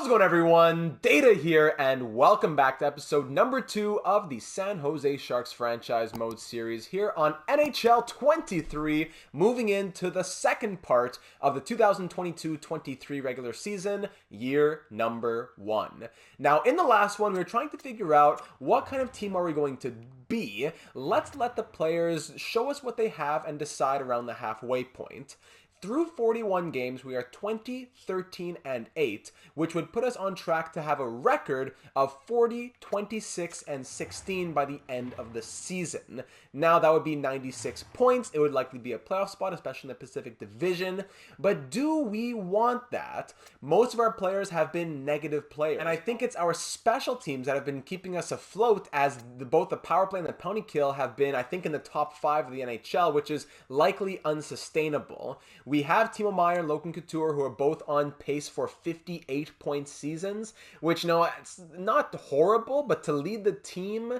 How's it going, everyone? Data here, and welcome back to episode number 2 of the San Jose Sharks franchise mode series here on NHL 23, moving into the second part of the 2022-23 regular season, year number 1. Now, in the last one, we were trying to figure out what kind of team are we going to be. Let's let the players show us what they have and decide around the halfway point. Through 41 games, we are 20, 13, and 8, which would put us on track to have a record of 40, 26, and 16 by the end of the season. Now, that would be 96 points. It would likely be a playoff spot, especially in the Pacific Division. But do we want that? Most of our players have been negative players, and I think it's our special teams that have been keeping us afloat, as both the power play and the penalty kill have been, I think, in the top 5 of the NHL, which is likely unsustainable. We have Timo Meier and Logan Couture, who are both on pace for 58-point seasons, which, it's not horrible, but to lead the team,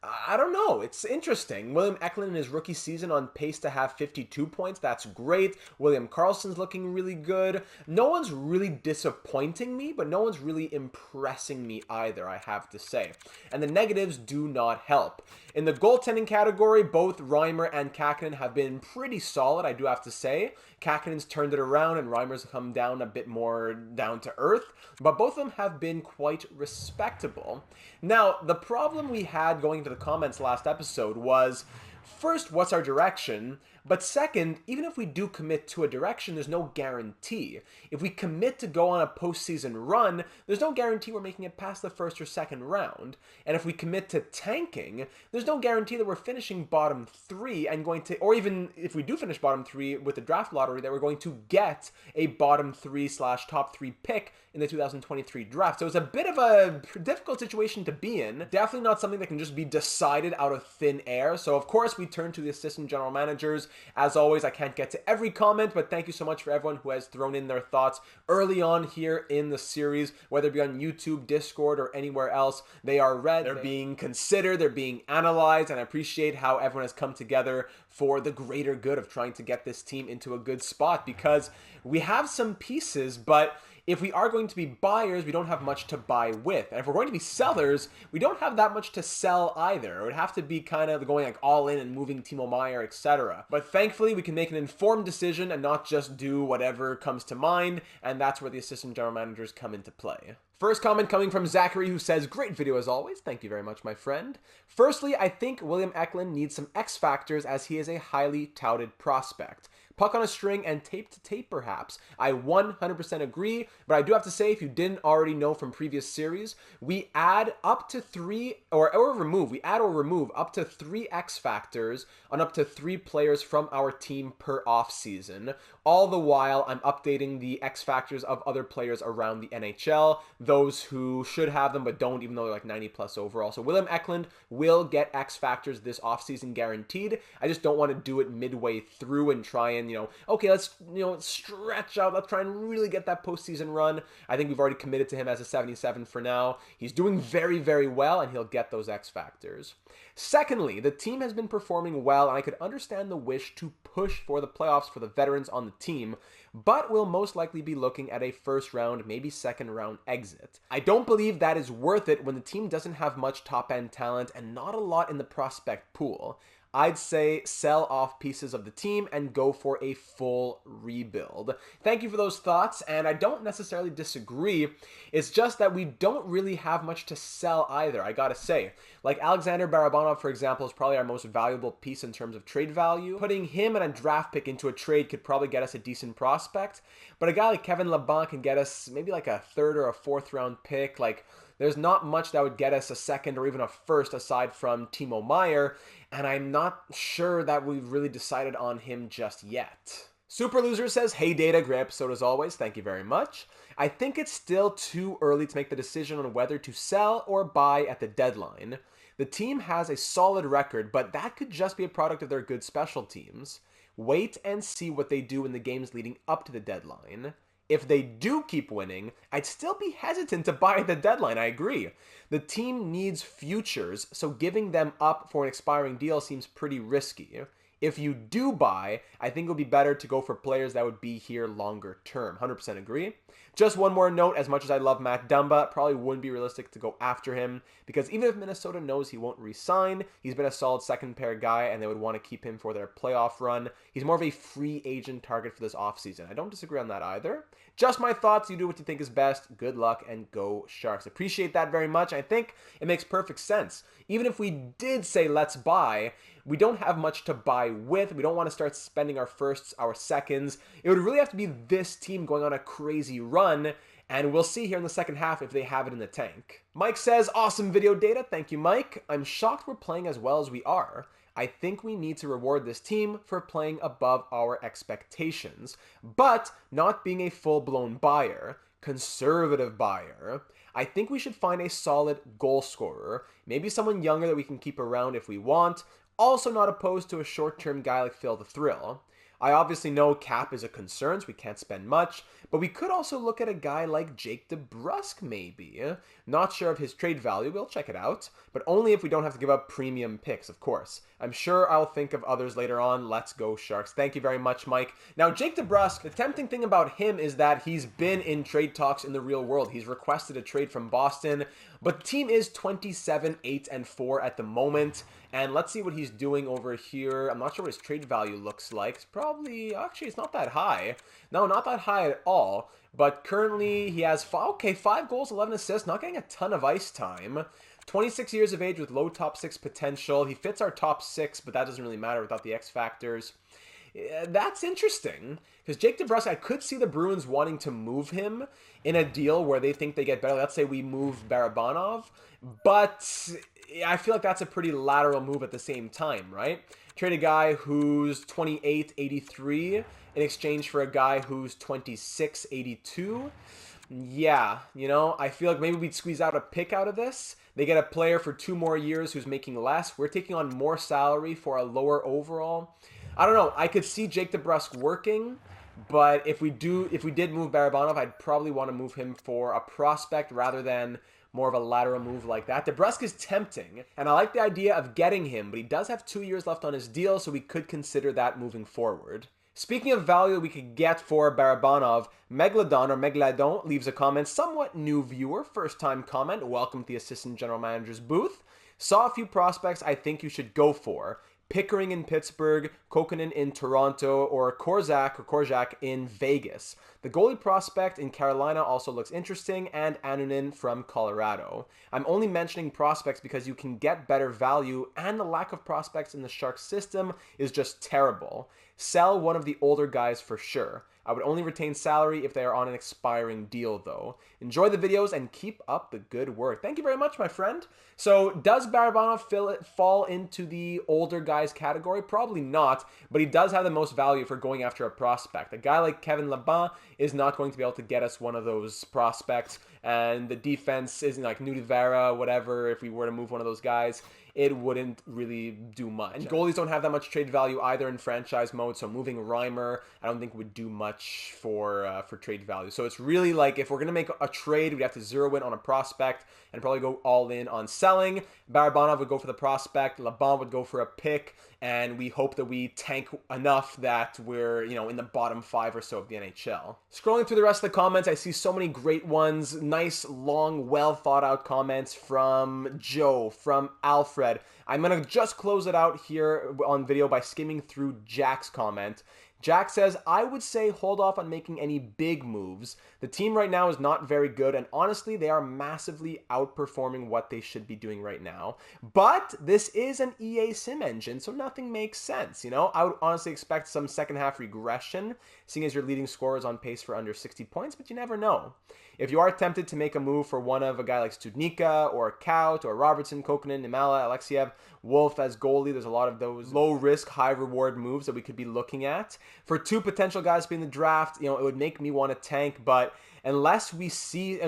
I don't know. It's interesting. William Eklund in his rookie season on pace to have 52 points. That's great. William Karlsson's looking really good. No one's really disappointing me, but no one's really impressing me either, I have to say. And the negatives do not help. In the goaltending category, both Reimer and Kähkönen have been pretty solid, I do have to say. Kähkönen's turned it around and Reimer's come down a bit more down to earth, but both of them have been quite respectable. Now, the problem we had going into the comments last episode was, first, what's our direction? But second, even if we do commit to a direction, there's no guarantee. If we commit to go on a postseason run, there's no guarantee we're making it past the first or second round. And if we commit to tanking, there's no guarantee that we're finishing bottom 3 and going to, or even if we do finish bottom 3 with the draft lottery, that we're going to get a bottom 3/top 3 pick in the 2023 draft. So it's a bit of a difficult situation to be in. Definitely not something that can just be decided out of thin air. So of course we turn to the assistant general managers. As always, I can't get to every comment, but thank you so much for everyone who has thrown in their thoughts early on here in the series, whether it be on YouTube, Discord, or anywhere else. They are read, they're being considered, they're being analyzed, and I appreciate how everyone has come together for the greater good of trying to get this team into a good spot, because we have some pieces, but if we are going to be buyers, we don't have much to buy with. And if we're going to be sellers, we don't have that much to sell either. It would have to be kind of going like all in and moving Timo Meier, etc. But thankfully, we can make an informed decision and not just do whatever comes to mind, and that's where the assistant general managers come into play. First comment coming from Zachary, who says, "Great video as always." Thank you very much, my friend. Firstly, I think William Eklund needs some X factors, as he is a highly touted prospect. Puck on a string and tape to tape, perhaps. I 100% agree, but I do have to say, if you didn't already know from previous series, we add up to 3, or remove up to 3 X factors on up to 3 players from our team per offseason. All the while, I'm updating the X factors of other players around the NHL, those who should have them but don't, even though they're like 90 plus overall. So William Eklund will get X factors this offseason guaranteed. I just don't want to do it midway through and try and, okay, let's, stretch out. Let's try and really get that postseason run. I think we've already committed to him as a 77 for now. He's doing very, very well, and he'll get those X factors. Secondly, the team has been performing well, and I could understand the wish to push for the playoffs for the veterans on the team, but we'll most likely be looking at a first round, maybe second round exit. I don't believe that is worth it when the team doesn't have much top-end talent and not a lot in the prospect pool. I'd say sell off pieces of the team and go for a full rebuild. Thank you for those thoughts, and I don't necessarily disagree. It's just that we don't really have much to sell either, I gotta say. Like Alexander Barabanov, for example, is probably our most valuable piece in terms of trade value. Putting him and a draft pick into a trade could probably get us a decent prospect, but a guy like Kevin Labanc can get us maybe like a 3rd or a 4th round pick. Like, there's not much that would get us a 2nd or even a 1st aside from Timo Meier, and I'm not sure that we've really decided on him just yet. Super Loser says, "Hey Data, great episode as always, thank you very much. I think it's still too early to make the decision on whether to sell or buy at the deadline. The team has a solid record, but that could just be a product of their good special teams. Wait and see what they do in the games leading up to the deadline. If they do keep winning, I'd still be hesitant to buy at the deadline, I agree. The team needs futures, so giving them up for an expiring deal seems pretty risky. If you do buy, I think it would be better to go for players that would be here longer term. 100% agree. Just one more note, as much as I love Matt Dumba, probably wouldn't be realistic to go after him, because even if Minnesota knows he won't re-sign, he's been a solid second pair guy and they would want to keep him for their playoff run. He's more of a free agent target for this offseason. I don't disagree on that either. Just my thoughts. You do what you think is best. Good luck and go Sharks. Appreciate that very much. I think it makes perfect sense. Even if we did say let's buy, we don't have much to buy with. We don't want to start spending our firsts, our seconds. It would really have to be this team going on a crazy run, and we'll see here in the second half if they have it in the tank. Mike says, awesome video data. Thank you, Mike. I'm shocked we're playing as well as we are. I think we need to reward this team for playing above our expectations, but not being a full-blown buyer, conservative buyer. I think we should find a solid goal scorer, maybe someone younger that we can keep around if we want. Also not opposed to a short-term guy like Phil the Thrill. I obviously know cap is a concern, so we can't spend much, but we could also look at a guy like Jake DeBrusk maybe. Not sure of his trade value, we'll check it out, but only if we don't have to give up premium picks, of course. I'm sure I'll think of others later on. Let's go Sharks. Thank you very much, Mike. Now, Jake DeBrusk, the tempting thing about him is that he's been in trade talks in the real world. He's requested a trade from Boston, but the team is 27-8-4 at the moment. And let's see what he's doing over here. I'm not sure what his trade value looks like. It's probably, actually, it's not that high. No, not that high at all. But currently, he has 5 goals, 11 assists, not getting a ton of ice time. 26 years of age with low top 6 potential. He fits our top 6, but that doesn't really matter without the X factors. That's interesting, because Jake DeBrusk, I could see the Bruins wanting to move him in a deal where they think they get better. Let's say we move Barabanov, but I feel like that's a pretty lateral move at the same time, right? Trade a guy who's 28-83 in exchange for a guy who's 26-82. Yeah, you know, I feel like maybe we'd squeeze out a pick out of this. They get a player for 2 more years who's making less. We're taking on more salary for a lower overall. I don't know. I could see Jake DeBrusk working, but if we did move Barabanov, I'd probably want to move him for a prospect rather than more of a lateral move like that. DeBrusk is tempting, and I like the idea of getting him, but he does have 2 years left on his deal, so we could consider that moving forward. Speaking of value we could get for Barabanov, Megalodon leaves a comment, somewhat new viewer, first time comment, welcome to the assistant general manager's booth. Saw a few prospects I think you should go for. Pickering in Pittsburgh, Kokkonen in Toronto, or Korczak in Vegas. The goalie prospect in Carolina also looks interesting, and Annunen from Colorado. I'm only mentioning prospects because you can get better value, and the lack of prospects in the Sharks system is just terrible. Sell one of the older guys for sure. I would only retain salary if they are on an expiring deal, though. Enjoy the videos and keep up the good work. Thank you very much, my friend. So, does Barabanov fall into the older guys category? Probably not, but he does have the most value for going after a prospect. A guy like Kevin Laban is not going to be able to get us one of those prospects, and the defense isn't like Nudivera, whatever, if we were to move one of those guys. It wouldn't really do much. And goalies don't have that much trade value either in franchise mode, so moving Reimer, I don't think would do much for trade value. So it's really like, if we're going to make a trade, we'd have to zero in on a prospect and probably go all in on selling. Barabanov would go for the prospect, Laban would go for a pick, and we hope that we tank enough that we're, you know, in the bottom 5 or so of the NHL. Scrolling through the rest of the comments, I see so many great ones. Nice, long, well thought out comments from Joe, from Alfred. I'm going to just close it out here on video by skimming through Jack's comment. Jack says, I would say hold off on making any big moves. The team right now is not very good, and honestly, they are massively outperforming what they should be doing right now. But this is an EA sim engine, so nothing makes sense, you know? I would honestly expect some second half regression, seeing as your leading scorer is on pace for under 60 points, but you never know. If you are tempted to make a move for one of a guy like Studnicka or Kaut or Robertson, Kokkonen, Nimala, Alexiev, Wolf as goalie, there's a lot of those low risk, high reward moves that we could be looking at. For 2 potential guys to be in the draft, you know, it would make me want to tank, but unless we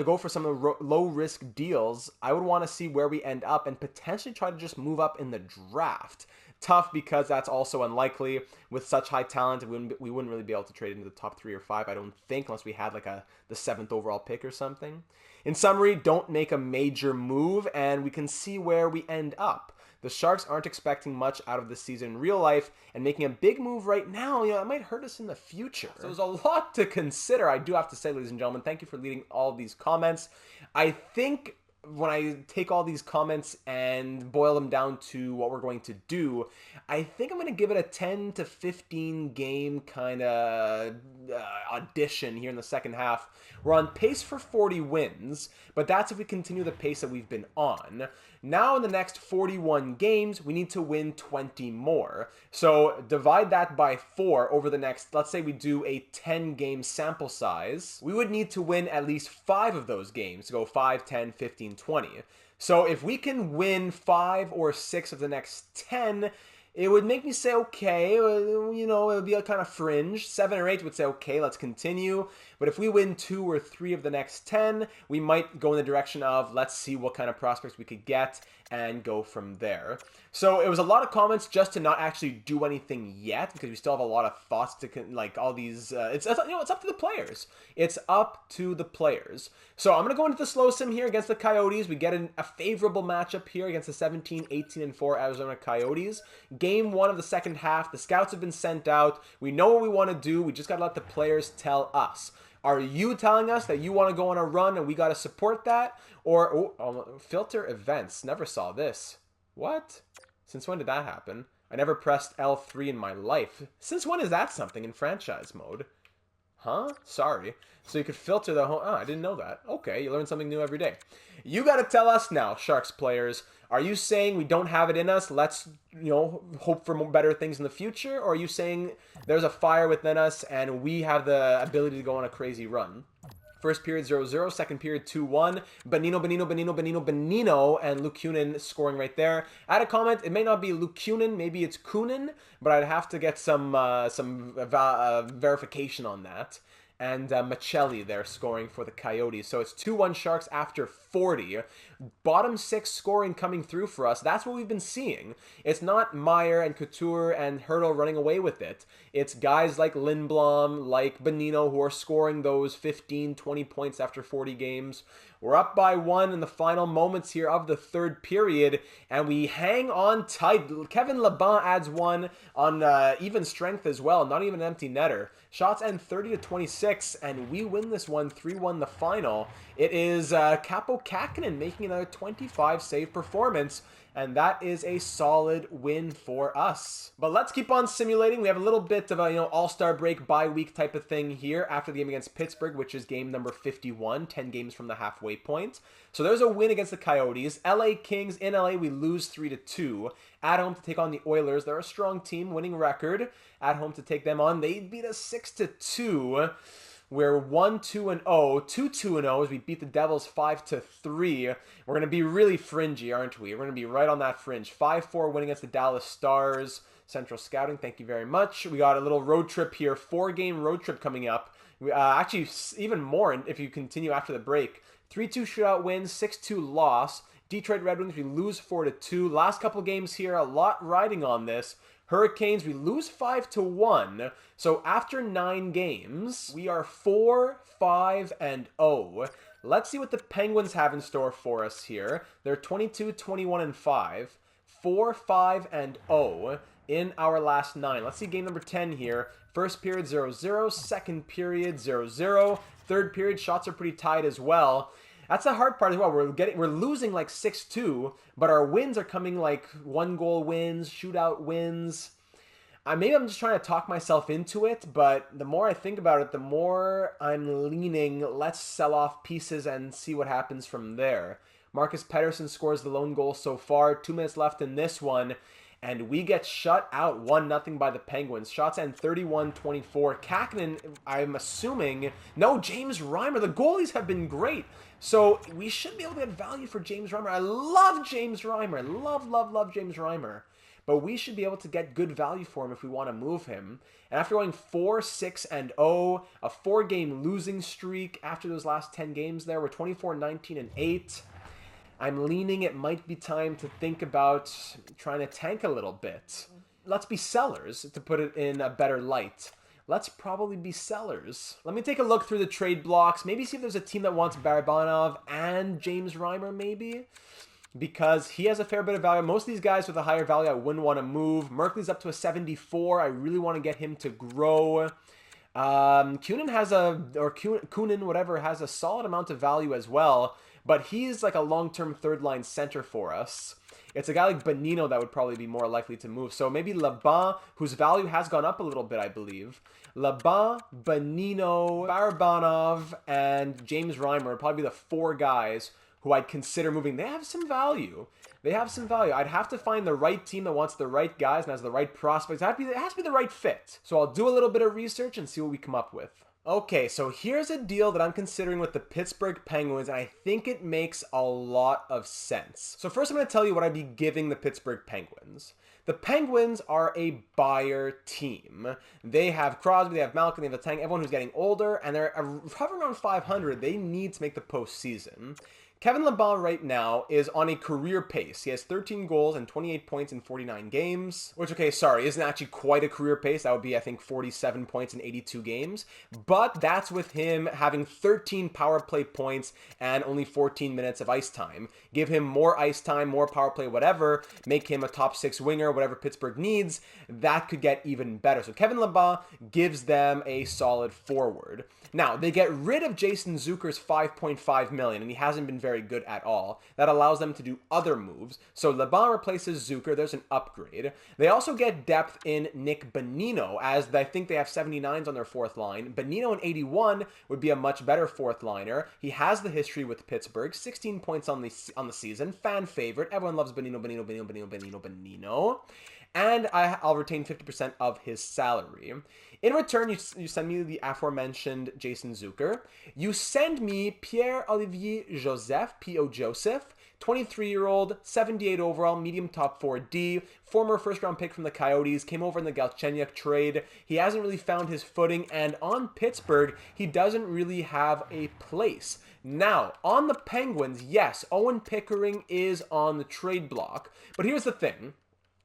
go for some of the low risk deals, I would want to see where we end up and potentially try to just move up in the draft. Tough, because that's also unlikely. With such high talent, we wouldn't really be able to trade into the top 3 or 5, I don't think, unless we had like the 7th overall pick or something. In summary, don't make a major move, and we can see where we end up. The Sharks aren't expecting much out of this season in real life, and making a big move right now, it might hurt us in the future. So there's a lot to consider, I do have to say, ladies and gentlemen. Thank you for leading all of these comments. I think when I take all these comments and boil them down to what we're going to do, I think I'm going to give it a 10 to 15 game kind of audition here in the second half. We're on pace for 40 wins, but that's if we continue the pace that we've been on. Now in the next 41 games, we need to win 20 more. So divide that by 4 over the next, let's say we do a 10 game sample size. We would need to win at least 5 of those games to go 5, 10, 15, 20. So if we can win 5 or 6 of the next 10, it would make me say, okay, it would be a kind of fringe. 7 or 8 would say, okay, let's continue. But if we win 2 or 3 of the next 10, we might go in the direction of, let's see what kind of prospects we could get and go from there. So it was a lot of comments just to not actually do anything yet, because we still have a lot of thoughts to, like, all these, it's up to the players. It's up to the players. So I'm going to go into the slow sim here against the Coyotes. We get a favorable matchup here against the 17, 18, and 4 Arizona Coyotes. Game 1 of the second half. The scouts have been sent out. We know what we want to do. We just got to let the players tell us. Are you telling us that you want to go on a run and we got to support that? Or, filter events. Never saw this. What? Since when did that happen? I never pressed L3 in my life. Since when is that something in franchise mode? Huh? Sorry. So you could filter the whole... Oh, I didn't know that. Okay, you learn something new every day. You got to tell us now, Sharks players. Are you saying we don't have it in us? Let's, hope for better things in the future? Or are you saying there's a fire within us and we have the ability to go on a crazy run? First period 0-0, second period 2-1. Benino, and Luke Kunin scoring right there. I had a comment. It may not be Luke Kunin, maybe it's Kunin, but I'd have to get some verification on that. And Michelli there scoring for the Coyotes. So it's 2-1 Sharks after 40. Bottom 6 scoring coming through for us. That's what we've been seeing. It's not Meyer and Couture and Hurdle running away with it. It's guys like Lindblom, like Benino, who are scoring those 15, 20 points after 40 games. We're up by 1 in the final moments here of the third period, and we hang on tight. Kevin Laban adds 1 on even strength as well, not even an empty netter. Shots end 30-26, and we win this one 3-1 the final. It is Capo Kakinen making another 25 save performance, and that is a solid win for us. But let's keep on simulating. We have a little bit of a all-star break bye week type of thing here after the game against Pittsburgh, which is game number 51, 10 games from the halfway point. So there's a win against the Coyotes. LA Kings in LA, we lose 3-2. At home to take on the Oilers. They're a strong team, winning record. At home to take them on. They beat us 6-2. We're 1-2-0, 2-2-0 as we beat the Devils 5-3. We're going to be really fringy, aren't we? We're going to be right on that fringe. 5-4 win against the Dallas Stars. Central Scouting, thank you very much. We got a little road trip here, 4-game road trip coming up. Actually, even more if you continue after the break. 3-2 shootout win, 6-2 loss. Detroit Red Wings, we lose 4-2. Last couple games here, a lot riding on this. Hurricanes, we lose 5-1. So after 9 games, we are 4-5-0. Let's see what the Penguins have in store for us here. They're 22-21-5. 4-5-0 in our last 9. Let's see game number 10 here. First period 0-0, second period 0-0. Third period shots are pretty tight as well. That's the hard part as well. We're losing like 6-2, but our wins are coming like 1-goal wins, shootout wins. Maybe I'm just trying to talk myself into it, but the more I think about it, the more I'm leaning, let's sell off pieces and see what happens from there. Marcus Pettersson scores the lone goal so far. 2 minutes left in this one, and we get shut out 1-0 by the Penguins. Shots end 31-24. Kakinen, I'm assuming... No, James Reimer. The goalies have been great. So we should be able to get value for James Reimer. I love James Reimer. Love James Reimer. But we should be able to get good value for him if we want to move him. And after going 4-6-0, a 4-game losing streak after those last 10 games there, we're 24-19-8. I'm leaning it might be time to think about trying to tank a little bit. Let's be sellers, to put it in a better light. Let's probably be sellers. Let me take a look through the trade blocks. Maybe see if there's a team that wants Barabanov and James Reimer, maybe. because he has a fair bit of value. Most of these guys with a higher value, I wouldn't want to move. Merkley's up to a 74. I really want to get him to grow. Kunin has Kunin, whatever, has a solid amount of value as well, but he's like a long-term third-line center for us. It's a guy like Bonino that would probably be more likely to move. So maybe Laban, whose value has gone up a little bit, I believe. Laban, Bonino, Barabanov, and James Reimer would probably be the 4 guys who I'd consider moving. They have some value. I'd have to find the right team that wants the right guys and has the right prospects. It has to be the right fit. So I'll do a little bit of research and see what we come up with. Okay, so here's a deal that I'm considering with the Pittsburgh Penguins, and I think it makes a lot of sense. So first I'm going to tell you what I'd be giving the Pittsburgh Penguins. The Penguins are a buyer team. They have Crosby, they have Malkin, they have Letang, everyone who's getting older, and they're hovering around 500. They need to make the postseason. Kevin Laban right now is on a career pace. He has 13 goals and 28 points in 49 games, which, okay, sorry, isn't actually quite a career pace. That would be, I think, 47 points in 82 games. But that's with him having 13 power play points and only 14 minutes of ice time. Give him more ice time, more power play, whatever. Make him a top 6 winger, whatever Pittsburgh needs. That could get even better. So Kevin Laban gives them a solid forward. Now, they get rid of Jason Zucker's $5.5 million, and he hasn't been very good at all. That allows them to do other moves. So Laban replaces Zucker. There's an upgrade. They also get depth in Nick Bonino, as I think they have 79s on their fourth line. Bonino in 81 would be a much better fourth liner. He has the history with Pittsburgh. 16 points on the season. Fan favorite. Everyone loves Bonino. And I'll retain 50% of his salary. In return, you send me the aforementioned Jason Zucker. You send me Pierre-Olivier Joseph, P.O. Joseph, 23-year-old, 78 overall, medium top 4D, former first-round pick from the Coyotes, came over in the Galchenyuk trade. He hasn't really found his footing, and on Pittsburgh, he doesn't really have a place. Now, on the Penguins, yes, Owen Pickering is on the trade block, but here's the thing.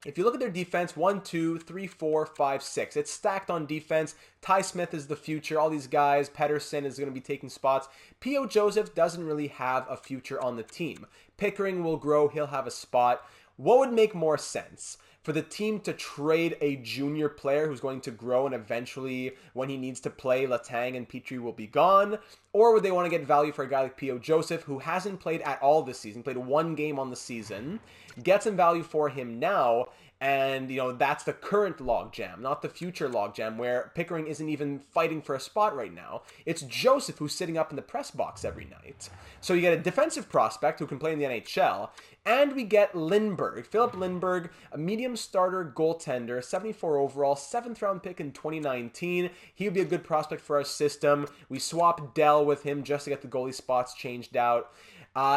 If you look at their defense, 1, 2, 3, 4, 5, 6. It's stacked on defense. Ty Smith is the future. All these guys. Pettersson is going to be taking spots. P.O. Joseph doesn't really have a future on the team. Pickering will grow. He'll have a spot. What would make more sense? For the team to trade a junior player who's going to grow and eventually, when he needs to play, Letang and Petrie will be gone? Or would they want to get value for a guy like P.O. Joseph, who hasn't played at all this season, played 1 game on the season, get some value for him now, and, that's the current logjam, not the future logjam, where Pickering isn't even fighting for a spot right now. It's Joseph who's sitting up in the press box every night. So you get a defensive prospect who can play in the NHL, and we get Lindbergh, Philip Lindbergh, a medium starter goaltender, 74 overall, 7th round pick in 2019. He would be a good prospect for our system. We swap Dell with him just to get the goalie spots changed out.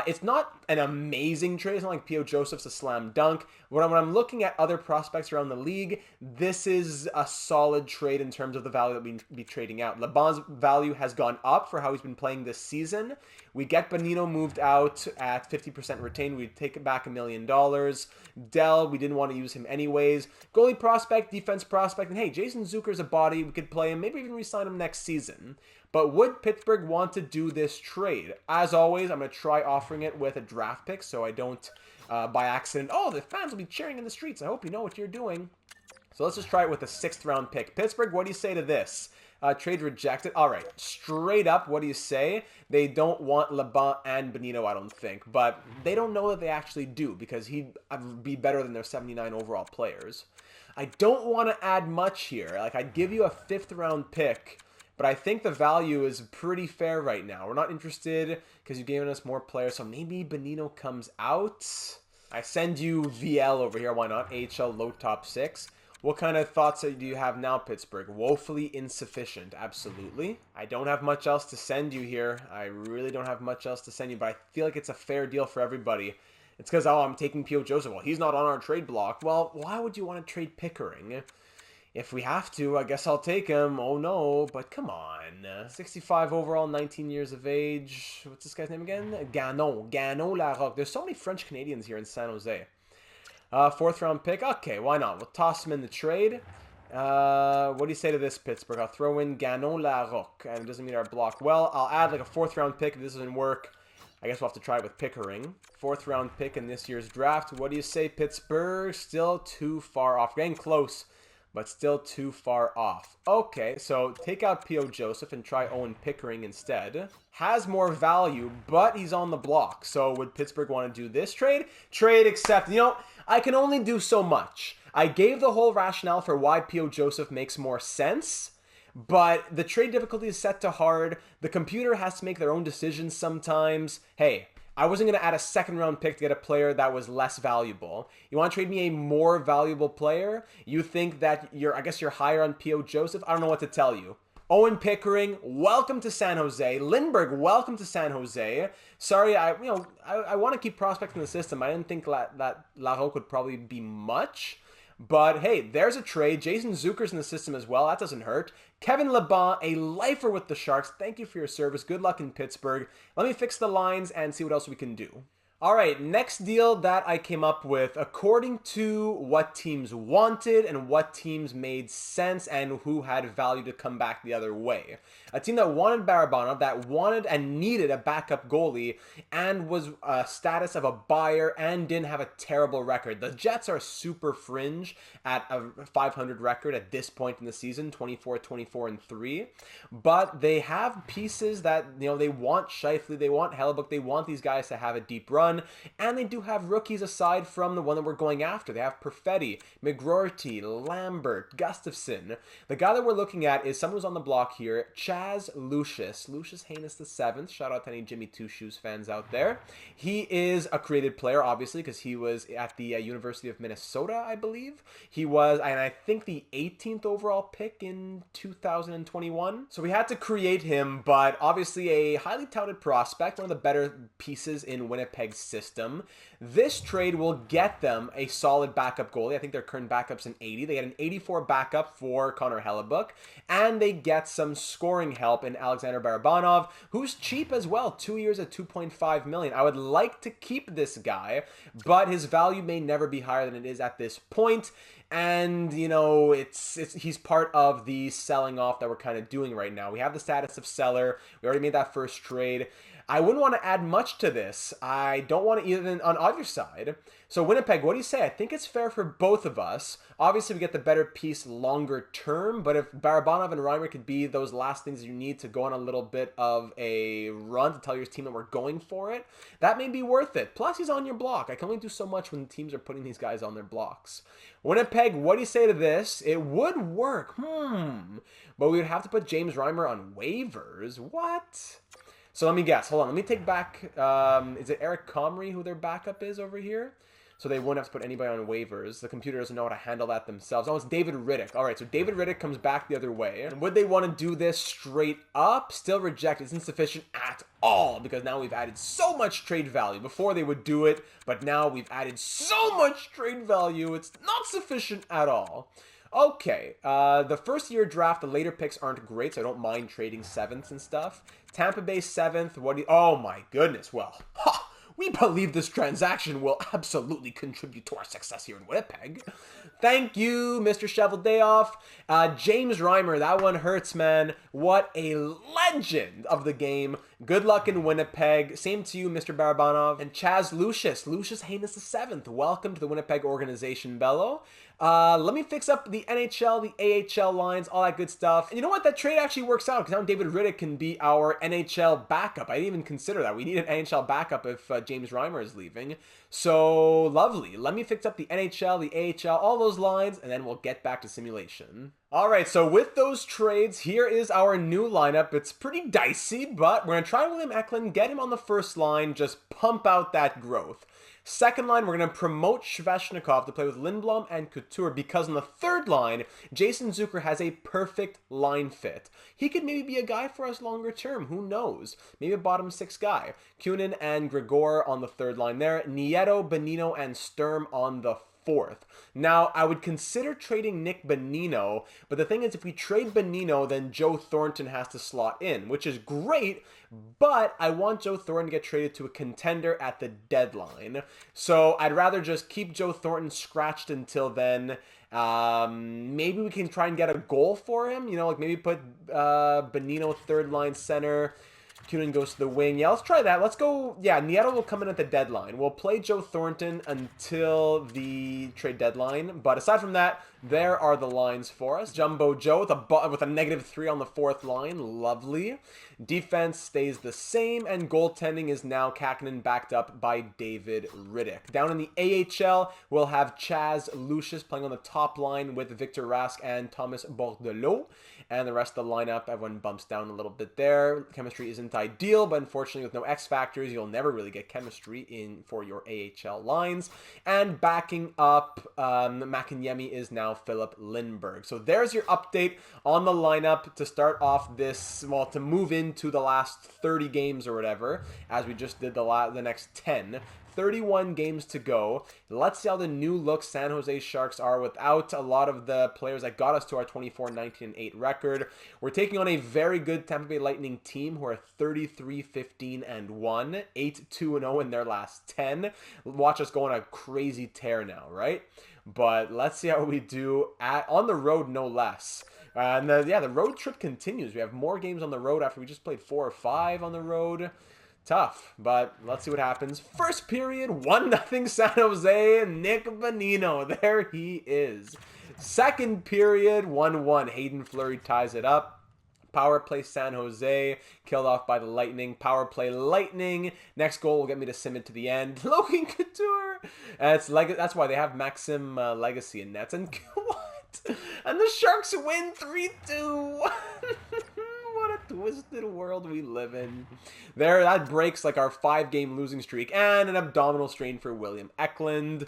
It's not an amazing trade. It's not like P.O. Joseph's a slam dunk. When I'm looking at other prospects around the league, this is a solid trade in terms of the value that we'd be trading out. Laban's value has gone up for how he's been playing this season. We get Bonino moved out at 50% retained. We'd take it back $1 million. Dell, we didn't want to use him anyways. Goalie prospect, defense prospect, and hey, Jason Zucker's a body. We could play him, maybe even re-sign him next season. But would Pittsburgh want to do this trade? As always, I'm going to try offering it with a draft pick so I don't, by accident, the fans will be cheering in the streets. I hope you know what you're doing. So let's just try it with a 6th round pick. Pittsburgh, what do you say to this? Trade rejected. All right, straight up, what do you say? They don't want Laban and Bonino, I don't think. But they don't know that they actually do because he'd be better than their 79 overall players. I don't want to add much here. I'd give you a 5th round pick, but I think the value is pretty fair right now. We're not interested because you've given us more players, so maybe Bonino comes out. I send you VL over here. Why not? AHL low top 6. What kind of thoughts do you have now, Pittsburgh? Woefully insufficient. Absolutely. I don't have much else to send you here. I really don't have much else to send you, but I feel like it's a fair deal for everybody. It's because, I'm taking P.O. Joseph. Well, he's not on our trade block. Well, why would you want to trade Pickering? If we have to, I guess I'll take him. Oh, no, but come on. 65 overall, 19 years of age. What's this guy's name again? Gano Larocque. There's so many French Canadians here in San Jose. 4th round pick. Okay, why not? We'll toss him in the trade. What do you say to this, Pittsburgh? I'll throw in Gano Larocque, and it doesn't meet our block. Well, I'll add like a 4th round pick if this doesn't work. I guess we'll have to try it with Pickering. 4th round pick in this year's draft. What do you say, Pittsburgh? Still too far off. Getting close, but still too far off. Okay, so take out P.O. Joseph and try Owen Pickering instead. Has more value, but he's on the block. So would Pittsburgh want to do this trade? Trade accepted. You know, I can only do so much. I gave the whole rationale for why P.O. Joseph makes more sense, but the trade difficulty is set to hard. The computer has to make their own decisions sometimes. Hey, I wasn't going to add a 2nd round pick to get a player that was less valuable. You want to trade me a more valuable player? You think that I guess you're higher on P.O. Joseph? I don't know what to tell you. Owen Pickering, welcome to San Jose. Lindbergh, welcome to San Jose. Sorry, I want to keep prospecting the system. I didn't think that Larocque would probably be much. But hey, there's a trade. Jason Zucker's in the system as well. That doesn't hurt. Kevin Laban, a lifer with the Sharks. Thank you for your service. Good luck in Pittsburgh. Let me fix the lines and see what else we can do. All right, next deal that I came up with, according to what teams wanted and what teams made sense and who had value to come back the other way. A team that wanted Barabanov, that wanted and needed a backup goalie, and was a status of a buyer and didn't have a terrible record. The Jets are super fringe at a 500 record at this point in the season, 24-24-3. But they have pieces that, you know, they want Scheifele, they want Hellebuck, they want these guys to have a deep run. And they do have rookies aside from the one that we're going after. They have Perfetti, McGroarty, Lambert, Gustafsson. The guy that we're looking at is someone who's on the block here, Chaz Lucius. Lucius Haynes the 7th. Shout out to any Jimmy Two Shoes fans out there. He is a created player, obviously, because he was at the University of Minnesota, I believe. He was, and I think, the 18th overall pick in 2021. So we had to create him, but obviously a highly touted prospect, one of the better pieces in Winnipeg's system. This trade will get them a solid backup goalie. I think their current backup's an 80. They get an 84 backup for Connor Hellebuck, and they get some scoring help in Alexander Barabanov, who's cheap as well. 2 years at $2.5 million. I would like to keep this guy, but his value may never be higher than it is at this point. And, you know, he's part of the selling off that we're kind of doing right now. We have the status of seller. We already made that first trade. I wouldn't want to add much to this. I don't want to even on either side. So Winnipeg, what do you say? I think it's fair for both of us. Obviously, we get the better piece longer term, but if Barabanov and Reimer could be those last things you need to go on a little bit of a run to tell your team that we're going for it, that may be worth it. Plus, he's on your block. I can only do so much when teams are putting these guys on their blocks. Winnipeg, what do you say to this? It would work. But we would have to put James Reimer on waivers. What? So let me guess. Hold on. Let me take back, is it Eric Comrie who their backup is over here? So they won't have to put anybody on waivers. The computer doesn't know how to handle that themselves. Oh, it's David Riddick. All right, so David Riddick comes back the other way. And would they want to do this straight up? Still reject. It's insufficient at all because now we've added so much trade value. Before they would do it, but now we've added so much trade value. It's not sufficient at all. Okay, the first year draft, the later picks aren't great, so I don't mind trading 7th and stuff. Tampa Bay 7th, oh my goodness, well, we believe this transaction will absolutely contribute to our success here in Winnipeg. Thank you, Mr. Shovel Day Off. James Reimer, that one hurts, man. What a legend of the game. Good luck in Winnipeg. Same to you, Mr. Barabanov. And Chaz Lucius. Lucius Haynes the 7th. Welcome to the Winnipeg organization, Bello. Let me fix up the NHL, the AHL lines, all that good stuff. And you know what? That trade actually works out because now David Riddick can be our NHL backup. I didn't even consider that. We need an NHL backup if James Reimer is leaving. So, lovely. Let me fix up the NHL, the AHL, all those lines, and then we'll get back to simulation. All right, so with those trades, here is our new lineup. It's pretty dicey, but we're going to try William Eklund, get him on the first line, just pump out that growth. Second line, we're going to promote Sveshnikov to play with Lindblom and Couture because on the third line, Jason Zucker has a perfect line fit. He could maybe be a guy for us longer term. Who knows? Maybe a bottom 6 guy. Kunin and Gregor on the third line there. Nieto, Bonino, and Sturm on the fourth. Now, I would consider trading Nick Bonino, but the thing is, if we trade Bonino, then Joe Thornton has to slot in, which is great, but I want Joe Thornton to get traded to a contender at the deadline. So I'd rather just keep Joe Thornton scratched until then. Maybe we can try and get a goal for him, you know, like maybe put Bonino third line center. Kunin goes to the wing. Yeah, let's try that. Let's go. Yeah, Nieto will come in at the deadline. We'll play Joe Thornton until the trade deadline. But aside from that, there are the lines for us. Jumbo Joe with a -3 on the fourth line. Lovely. Defense stays the same, and goaltending is now Kakkonen backed up by David Riddick. Down in the AHL, we'll have Chaz Lucius playing on the top line with Victor Rask and Thomas Bordelot. And the rest of the lineup, everyone bumps down a little bit there. Chemistry isn't ideal, but unfortunately with no X factors, you'll never really get chemistry for your AHL lines. And backing up Makanyemi is now Philip Lindbergh. So there's your update on the lineup to start off this, well, to move into the last 30 games or whatever, as we just did the next 10. 31 games to go. Let's see how the new look San Jose Sharks are without a lot of the players that got us to our 24-19-8 record. We're taking on a very good Tampa Bay Lightning team who are 33-15-1, 8-2-0 in their last 10. Watch us go on a crazy tear now, right? But let's see how we do on the road, no less. And the road trip continues. We have more games on the road after we just played 4 or 5 on the road. Tough, but let's see what happens. First period, 1-0 San Jose, Nick Bonino. There he is. Second period, 1-1. Hayden Fleury ties it up. Power play San Jose, killed off by the Lightning. Power play Lightning. Next goal will get me to sim it to the end. Logan Couture. That's why they have Maxim Legacy in nets. And what? And the Sharks win 3-2. What a twisted world we live in. There, that breaks like our 5-game losing streak and an abdominal strain for William Eklund.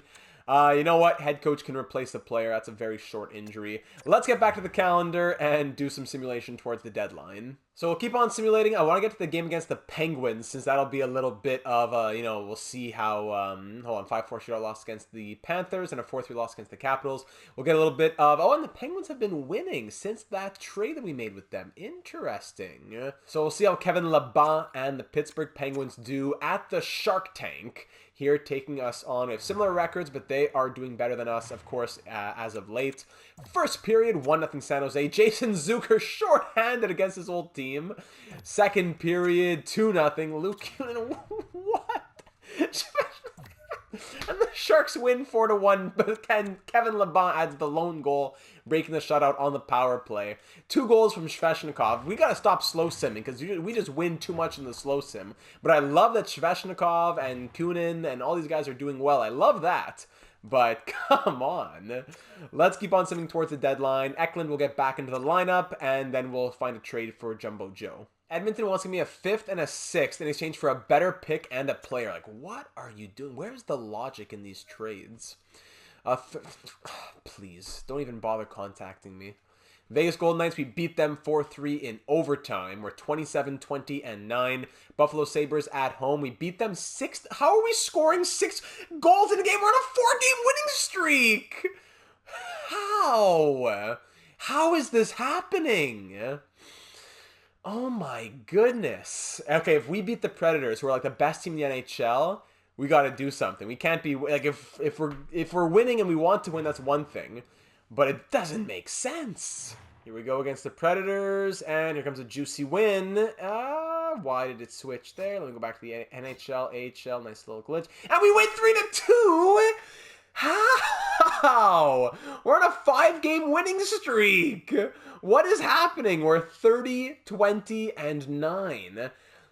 You know what? Head coach can replace the player. That's a very short injury. Let's get back to the calendar and do some simulation towards the deadline. So we'll keep on simulating. I want to get to the game against the Penguins, since that'll be a little bit of we'll see how, hold on, 5-4 shootout loss against the Panthers and a 4-3 loss against the Capitals. We'll get a little bit of, and the Penguins have been winning since that trade that we made with them. Interesting. So we'll see how Kevin Laban and the Pittsburgh Penguins do at the Shark Tank. Here taking us on. We have similar records, but they are doing better than us, of course, as of late. First period, 1-0 San Jose. Jason Zucker shorthanded against his old team. Second period, 2-0. Luke Kunin, what? And the Sharks win 4-1, but Kevin Laban adds the lone goal, breaking the shutout on the power play. 2 goals from Sveshnikov. We got to stop slow simming, because we just win too much in the slow sim. But I love that Sveshnikov and Kunin and all these guys are doing well. I love that. But come on. Let's keep on simming towards the deadline. Eklund will get back into the lineup, and then we'll find a trade for Jumbo Joe. Edmonton wants to give me a 5th and a 6th in exchange for a better pick and a player. Like, what are you doing? Where's the logic in these trades? Please, don't even bother contacting me. Vegas Golden Knights, we beat them 4-3 in overtime. We're 27-20-9. Buffalo Sabres at home, we beat them 6. How are we scoring 6 goals in a game? We're on a 4-game winning streak. How? How is this happening? Oh my goodness. Okay, if we beat the Predators, who are like the best team in the NHL, we got to do something. We can't be like, if we're winning and we want to win, that's one thing, but it doesn't make sense. Here we go against the Predators, and here comes a juicy win. Why did it switch there? Let me go back to the NHL, AHL, nice little glitch, and we win 3-2. How? We're on a 5-game winning streak. What is happening? We're 30-20-9.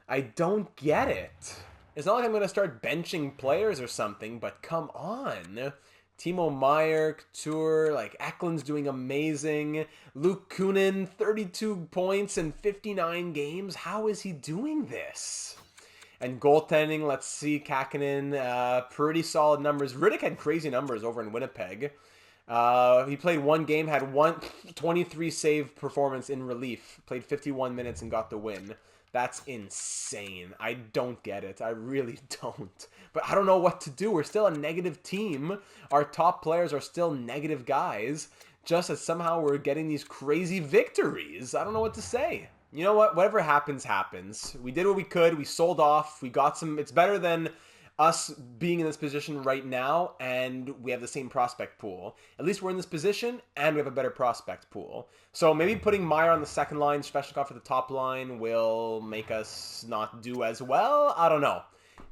I don't get it. It's not like I'm going to start benching players or something, but come on. Timo Meier, Couture, like Eklund's doing amazing. Luke Kunin, 32 points in 59 games. How is he doing this? And goaltending, let's see, Kakkonen, pretty solid numbers. Riddick had crazy numbers over in Winnipeg. He played 1 game, had 23 save performance in relief, played 51 minutes and got the win. That's insane. I don't get it. I really don't. But I don't know what to do. We're still a negative team. Our top players are still negative guys, just as somehow we're getting these crazy victories. I don't know what to say. You know what? Whatever happens, happens. We did what we could. We sold off. We got some. It's better than us being in this position right now, and we have the same prospect pool. At least we're in this position, and we have a better prospect pool. So maybe putting Meyer on the second line, Svechnikov at the top line will make us not do as well. I don't know.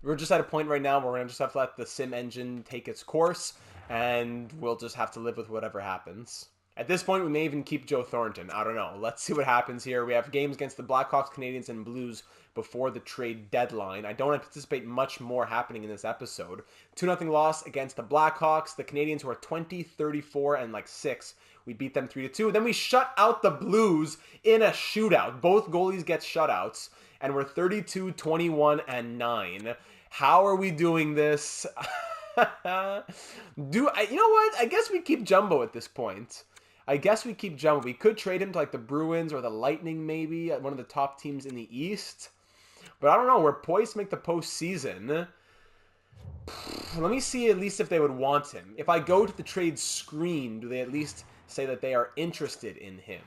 We're just at a point right now where we're going to just have to let the sim engine take its course, and we'll just have to live with whatever happens. At this point, we may even keep Joe Thornton. I don't know. Let's see what happens here. We have games against the Blackhawks, Canadiens, and Blues before the trade deadline. I don't anticipate much more happening in this episode. 2-0 loss against the Blackhawks. The Canadiens who are 20, 34, and 6. We beat them 3-2. Then we shut out the Blues in a shootout. Both goalies get shutouts, and we're 32, 21, and 9. How are we doing this? You know what? I guess we keep Jumbo at this point. We could trade him to the Bruins or the Lightning, maybe, one of the top teams in the East. But I don't know. We're poised to make the postseason. Let me see at least if they would want him. If I go to the trade screen, do they at least say that they are interested in him?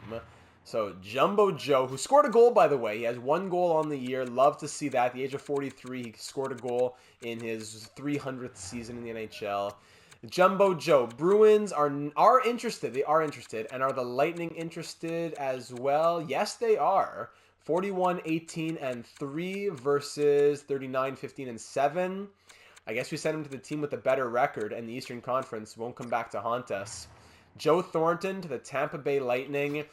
So Jumbo Joe, who scored a goal, by the way. He has 1 goal on the year. Love to see that. At the age of 43, he scored a goal in his 300th season in the NHL. Jumbo Joe. Bruins are interested. They are interested. And are the Lightning interested as well? Yes, they are. 41, 18, and 3 versus 39, 15, and 7. I guess we send him to the team with the better record, and the Eastern Conference won't come back to haunt us. Joe Thornton to the Tampa Bay Lightning.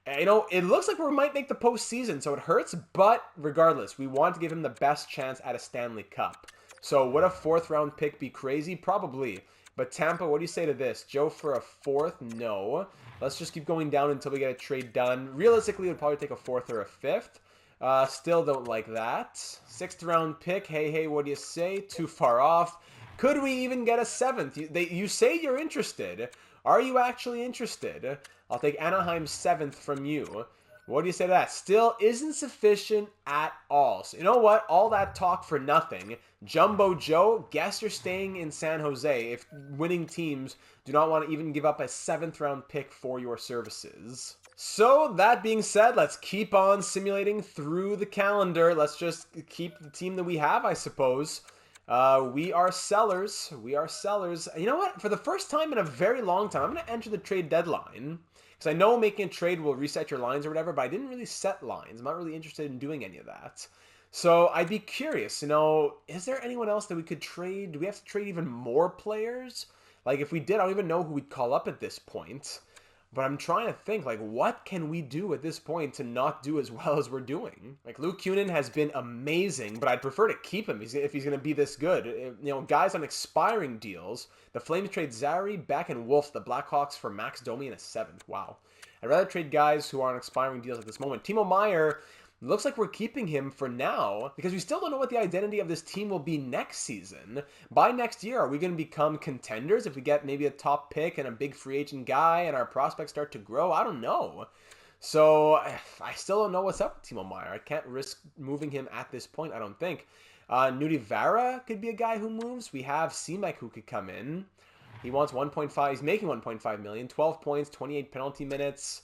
It looks like we might make the postseason, so it hurts, but regardless, we want to give him the best chance at a Stanley Cup. So would a 4th-round pick be crazy? Probably. But Tampa, what do you say to this? Joe for a 4th? No. Let's just keep going down until we get a trade done. Realistically, it would probably take a 4th or a 5th. Still don't like that. 6th-round pick. Hey, what do you say? Too far off. Could we even get a 7th? You say you're interested. Are you actually interested? I'll take Anaheim's 7th from you. What do you say to that? Still isn't sufficient at all. So you know what? All that talk for nothing. Jumbo Joe, guess you're staying in San Jose if winning teams do not want to even give up a 7th-round pick for your services. So that being said, let's keep on simulating through the calendar. Let's just keep the team that we have, I suppose. We are sellers. You know what? For the first time in a very long time, I'm going to enter the trade deadline. Because I know making a trade will reset your lines or whatever, but I didn't really set lines. I'm not really interested in doing any of that. So I'd be curious, is there anyone else that we could trade? Do we have to trade even more players? If we did, I don't even know who we'd call up at this point. But I'm trying to think, what can we do at this point to not do as well as we're doing? Luke Kunin has been amazing, but I'd prefer to keep him if he's going to be this good. Guys on expiring deals. The Flames trade Zary, Beck, and Wolf, the Blackhawks, for Max Domi in a 7th. Wow. I'd rather trade guys who are on expiring deals at this moment. Timo Meier, looks like we're keeping him for now because we still don't know what the identity of this team will be next season. By next year, are we going to become contenders if we get maybe a top pick and a big free agent guy and our prospects start to grow? I don't know. So I still don't know what's up with Timo Meier. I can't risk moving him at this point, I don't think. Nudi Vara could be a guy who moves. We have Seamek who could come in. He wants 1.5. He's making 1.5 million. 12 points, 28 penalty minutes.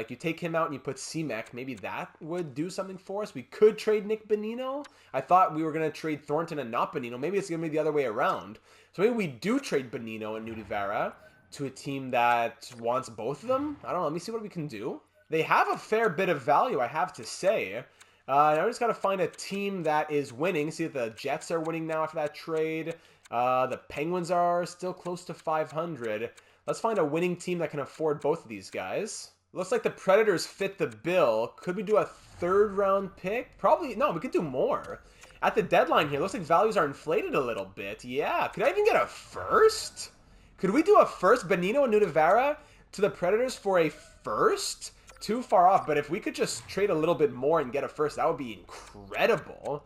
You take him out and you put Seamek, maybe that would do something for us. We could trade Nick Bonino. I thought we were going to trade Thornton and not Bonino. Maybe it's going to be the other way around. So maybe we do trade Bonino and Nudivara to a team that wants both of them. I don't know. Let me see what we can do. They have a fair bit of value, I have to say. I just got to find a team that is winning. See if the Jets are winning now after that trade. The Penguins are still close to 500. Let's find a winning team that can afford both of these guys. Looks like the Predators fit the bill. Could we do a 3rd-round pick? Probably. No, we could do more. At the deadline here, looks like values are inflated a little bit. Yeah. Could I even get a 1st? Could we do a 1st? Bonino and Nudivara to the Predators for a 1st? Too far off, but if we could just trade a little bit more and get a 1st, that would be incredible.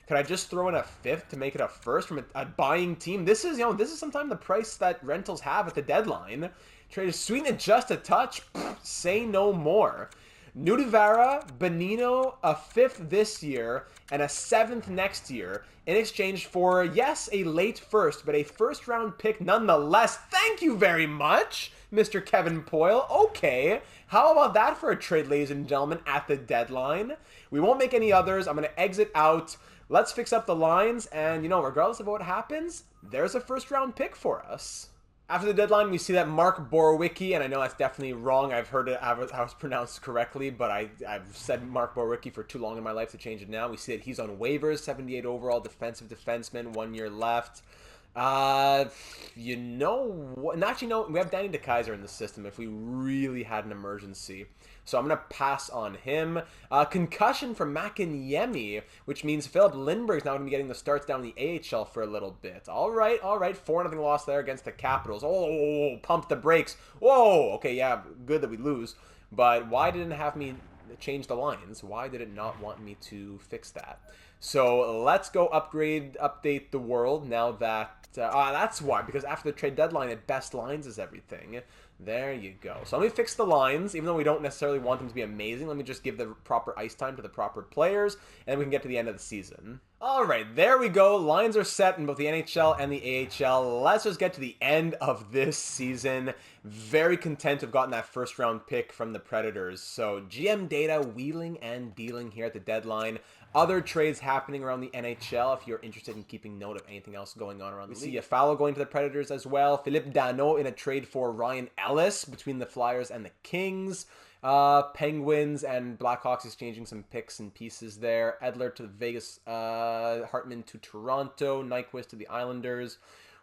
Could I just throw in a 5th to make it a 1st from a buying team? This is sometimes the price that rentals have at the deadline. Trade sweeten it just a touch. Say no more. Nudivara, Bonino, a 5th this year, and a 7th next year, in exchange for, yes, a late first, but a first-round pick nonetheless. Thank you very much, Mr. Kevin Poyle. Okay, how about that for a trade, ladies and gentlemen, at the deadline? We won't make any others. I'm going to exit out. Let's fix up the lines, and, you know, regardless of what happens, there's a first-round pick for us. After the deadline, we see that Mark Borowicki, and I know that's definitely wrong. I've heard it how it's pronounced correctly, but I've said Mark Borowicki for too long in my life to change it now. We see that he's on waivers, 78 overall, defensive defenseman, 1 year left. You know what? And actually, no, we have Danny DeKeyser in the system if we really had an emergency. So I'm going to pass on him. Concussion from Makanyemi, which means Philip Lindbergh's now going to be getting the starts down in the AHL for a little bit. All right. 4-0 loss there against the Capitals. Oh, pump the brakes. Whoa. Okay, yeah, good that we lose. But why didn't it have me change the lines? Why did it not want me to fix that? So let's go update the world now that... that's why, because after the trade deadline, it best lines is everything. There you go. So let me fix the lines, even though we don't necessarily want them to be amazing. Let me just give the proper ice time to the proper players, and we can get to the end of the season. All right, there we go. Lines are set in both the NHL and the AHL. Let's just get to the end of this season. Very content to have gotten that first-round pick from the Predators. So GM data, wheeling and dealing here at the deadline. Other trades happening around the NHL if you're interested in keeping note of anything else going on around the league. We see Afalo going to the Predators as well. Philippe Danault in a trade for Ryan Ellis between the Flyers and the Kings. Penguins and Blackhawks exchanging some picks and pieces there. Edler to the Vegas, Hartman to Toronto, Nyquist to the Islanders,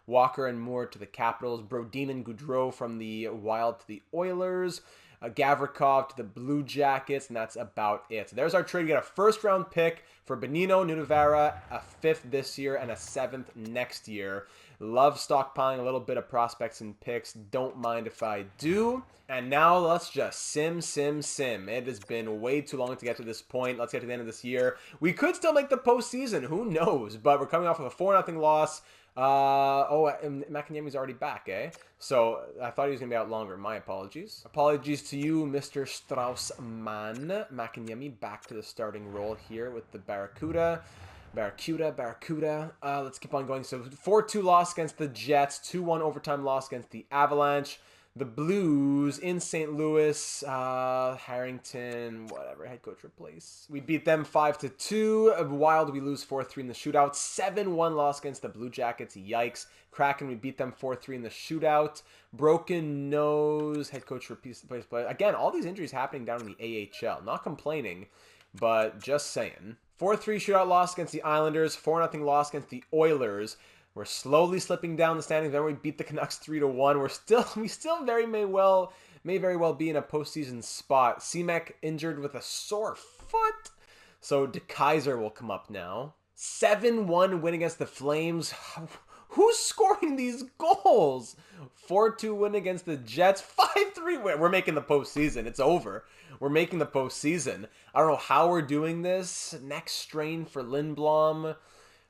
Walker and Moore to the Capitals, Brodin and Goudreau from the Wild to the Oilers, Gavrikov to the Blue Jackets, and that's about it. So there's our trade. We get a first-round pick for Bonino, Nudivara, a 5th this year, and a 7th next year. Love stockpiling a little bit of prospects and picks. Don't mind if I do. And now let's just sim. It has been way too long to get to this point. Let's get to the end of this year. We could still make the postseason. Who knows? But we're coming off of a 4-0 loss. Makanyemi's already back, eh? So I thought he was going to be out longer. My apologies. Apologies to you, Mr. Strauss-Mann. Makanyemi back to the starting role here with the Barracuda. Let's keep on going. So 4-2 loss against the Jets. 2-1 overtime loss against the Avalanche. The Blues in St. Louis, Harrington, whatever, head coach replace. We beat them 5-2. Wild, we lose 4-3 in the shootout. 7-1 loss against the Blue Jackets. Yikes. Kraken, we beat them 4-3 in the shootout. Broken nose, head coach replace play. Again, all these injuries happening down in the AHL. Not complaining, but just saying. 4-3 shootout loss against the Islanders. 4-0 loss against the Oilers. We're slowly slipping down the standings. Then we beat the Canucks 3-1. We still may very well be in a postseason spot. Semek injured with a sore foot. So DeKeyser will come up now. 7-1 win against the Flames. Who's scoring these goals? 4-2 win against the Jets. 5-3 win. We're making the postseason. It's over. We're making the postseason. I don't know how we're doing this. Next strain for Lindblom.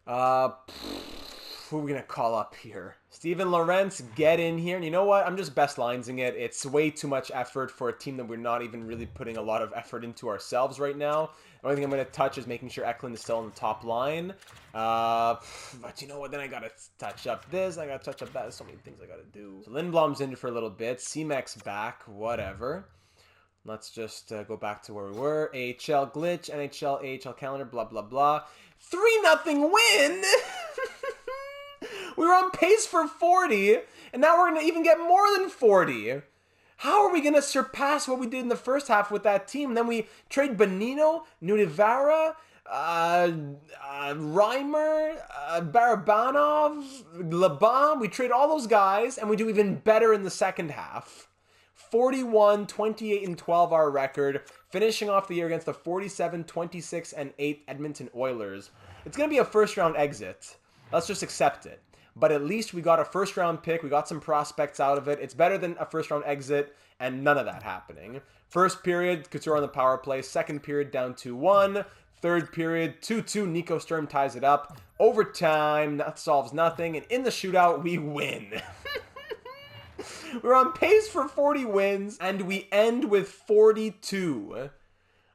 Who are we going to call up here? Steven Lorentz, get in here. And you know what? I'm just best linesing it. It's way too much effort for a team that we're not even really putting a lot of effort into ourselves right now. The only thing I'm going to touch is making sure Eklund is still on the top line. But you know what? Then I got to touch up this. I got to touch up that. There's so many things I got to do. So Lindblom's in for a little bit. Semek's back. Whatever. Let's just go back to where we were. AHL glitch. NHL, AHL calendar. Blah, blah, blah. 3-0 win! We were on pace for 40, and now we're going to even get more than 40. How are we going to surpass what we did in the first half with that team? And then we trade Bonino, Nudivara, Reimer, Barabanov, Laban. We trade all those guys, and we do even better in the second half. 41, 28, and 12 our record, finishing off the year against the 47, 26, and 8 Edmonton Oilers. It's going to be a first-round exit. Let's just accept it. But at least we got a first-round pick. We got some prospects out of it. It's better than a first-round exit and none of that happening. First period, Couture on the power play. Second period, down 2-1. Third period, 2-2. Nico Sturm ties it up. Overtime, that solves nothing. And in the shootout, we win. We're on pace for 40 wins, and we end with 42.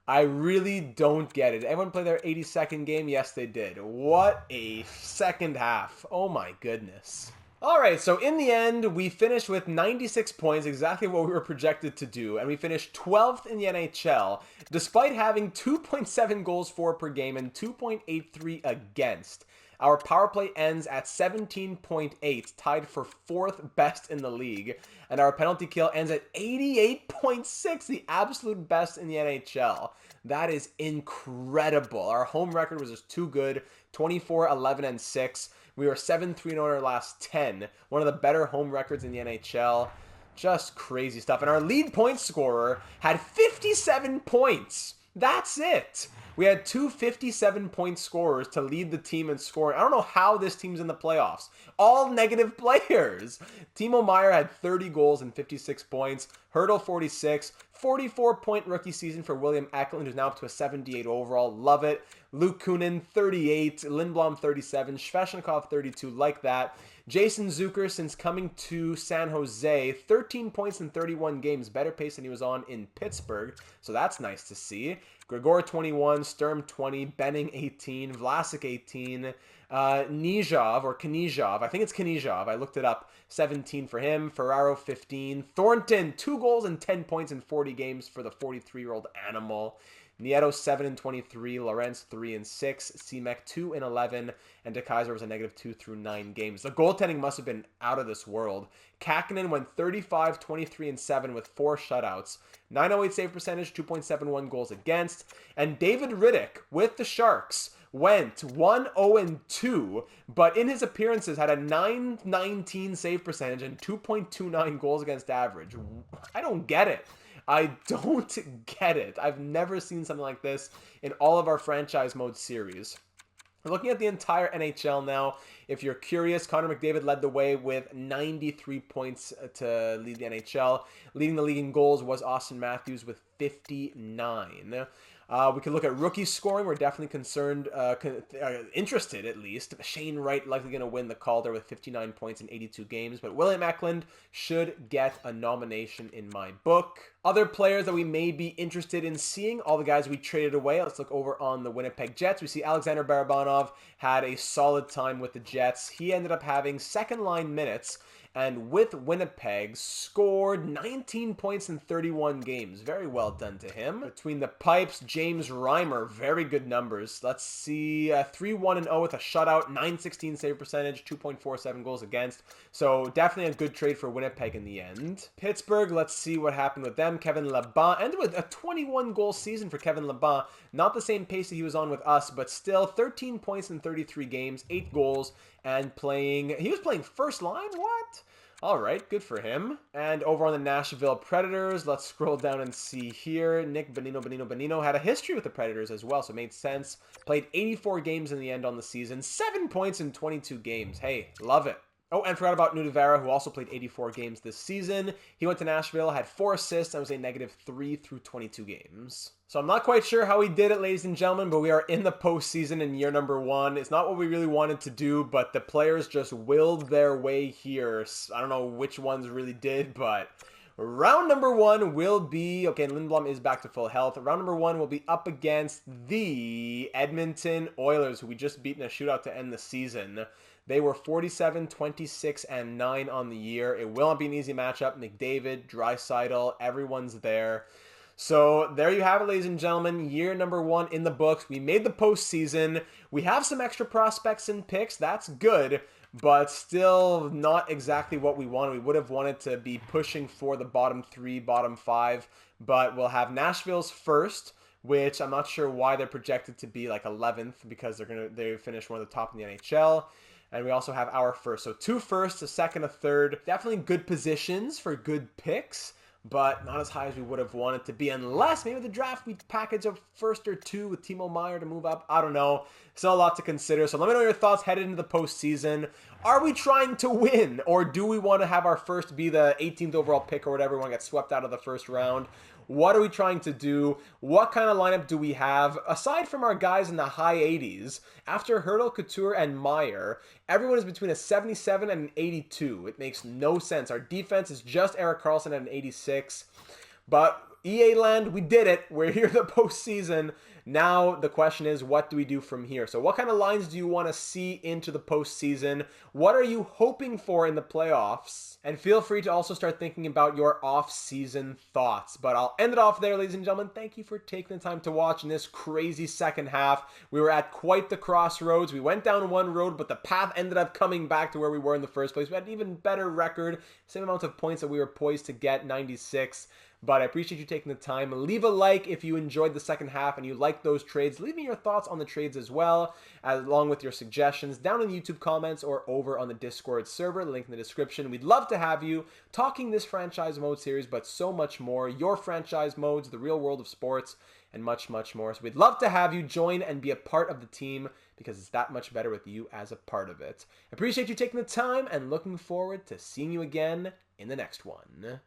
I really don't get it. Did everyone play their 82nd game? Yes, they did. What a second half. Oh my goodness. All right, so in the end, we finished with 96 points, exactly what we were projected to do, and we finished 12th in the NHL, despite having 2.7 goals for per game and 2.83 against. Our power play ends at 17.8, tied for 4th best in the league, and our penalty kill ends at 88.6, the absolute best in the NHL. That is incredible. Our home record was just too good, 24, 11, and 6. We were 7-3 in our last 10. One of the better home records in the NHL. Just crazy stuff. And our lead point scorer had 57 points. That's it. We had two 57-point scorers to lead the team in scoring. I don't know how this team's in the playoffs. All negative players. Timo Meier had 30 goals and 56 points. Hurdle 46. 44-point rookie season for William Eklund, who's now up to a 78 overall. Love it. Luke Kunin, 38. Lindblom, 37. Sveshnikov, 32. Like that. Jason Zucker, since coming to San Jose, 13 points in 31 games. Better pace than he was on in Pittsburgh. So that's nice to see. Gregor, 21. Sturm, 20. Benning, 18. Vlasic, 18. Nijov, or Knizhov, I think it's Knizhov, I looked it up, 17 for him. Ferraro, 15. Thornton, 2 goals and 10 points in 40 games for the 43-year-old animal. Nieto, 7 and 23. Lorenz, 3 and 6. Semek, 2 and 11. And DeKaiser was a -2 through 9 games. The goaltending must have been out of this world. Kakinen went 35, 23, and 7 with 4 shutouts. 908 save percentage, 2.71 goals against. And David Riddick with the Sharks went 1-0-2, but in his appearances had a .919 save percentage and 2.29 goals against average. I don't get it. I don't get it. I've never seen something like this in all of our franchise mode series. Looking at the entire NHL now, if you're curious, Connor McDavid led the way with 93 points to lead the NHL. Leading the league in goals was Austin Matthews with 59. We could look at rookie scoring. We're definitely concerned, interested at least. Shane Wright likely going to win the Calder with 59 points in 82 games, but William Eklund should get a nomination in my book. Other players that we may be interested in seeing, all the guys we traded away. Let's look over on the Winnipeg Jets. We see Alexander Barabanov had a solid time with the Jets. He ended up having second-line minutes, and with Winnipeg, scored 19 points in 31 games. Very well done to him. Between the pipes, James Reimer, very good numbers. Let's see, 3-1-0 with a shutout, 916 save percentage, 2.47 goals against. So definitely a good trade for Winnipeg in the end. Pittsburgh, let's see what happened with them. Kevin Laban ended with a 21-goal season for Kevin Laban. Not the same pace that he was on with us, but still 13 points in 33 games, 8 goals, and he was playing first line? What? All right, good for him. And over on the Nashville Predators, let's scroll down and see here. Nick Bonino had a history with the Predators as well, so it made sense. Played 84 games in the end on the season, 7 points in 22 games. Hey, love it. Oh, and forgot about Nudivera, who also played 84 games this season. He went to Nashville, had 4 assists, and was a -3 through 22 games. So I'm not quite sure how we did it, ladies and gentlemen, but we are in the postseason in year number 1. It's not what we really wanted to do, but the players just willed their way here. I don't know which ones really did, but round number 1 will be, okay, Lindblom is back to full health. Round number 1 will be up against the Edmonton Oilers, who we just beat in a shootout to end the season. They were 47, 26, and 9 on the year. It will not be an easy matchup. McDavid, Draisaitl, everyone's there. So there you have it, ladies and gentlemen. Year number 1 in the books. We made the postseason. We have some extra prospects and picks. That's good, but still not exactly what we wanted. We would have wanted to be pushing for the bottom 3, bottom 5, but we'll have Nashville's first, which I'm not sure why they're projected to be like 11th, because they finished one of the top in the NHL. And we also have our first. So 2 firsts, a second, a third. Definitely good positions for good picks, but not as high as we would have wanted to be, unless maybe the draft we package a first or 2 with Timo Meier to move up. I don't know. Still a lot to consider. So let me know your thoughts headed into the postseason. Are we trying to win, or do we want to have our first be the 18th overall pick or whatever? We want to get swept out of the first round. What are we trying to do? What kind of lineup do we have? Aside from our guys in the high 80s, after Hurdle, Couture, and Meier, everyone is between a 77 and an 82. It makes no sense. Our defense is just Erik Karlsson at an 86. But EA land, we did it. We're here the postseason. Now the question is, what do we do from here? So what kind of lines do you want to see into the postseason? What are you hoping for in the playoffs? And feel free to also start thinking about your off-season thoughts. But I'll end it off there, ladies and gentlemen. Thank you for taking the time to watch in this crazy second half. We were at quite the crossroads. We went down one road, but the path ended up coming back to where we were in the first place. We had an even better record, same amount of points that we were poised to get, 96. But I appreciate you taking the time. Leave a like if you enjoyed the second half and you like those trades. Leave me your thoughts on the trades as well, along with your suggestions down in the YouTube comments or over on the Discord server, link in the description. We'd love to have you talking this franchise mode series, but so much more. Your franchise modes, the real world of sports, and much, much more. So we'd love to have you join and be a part of the team because it's that much better with you as a part of it. Appreciate you taking the time and looking forward to seeing you again in the next one.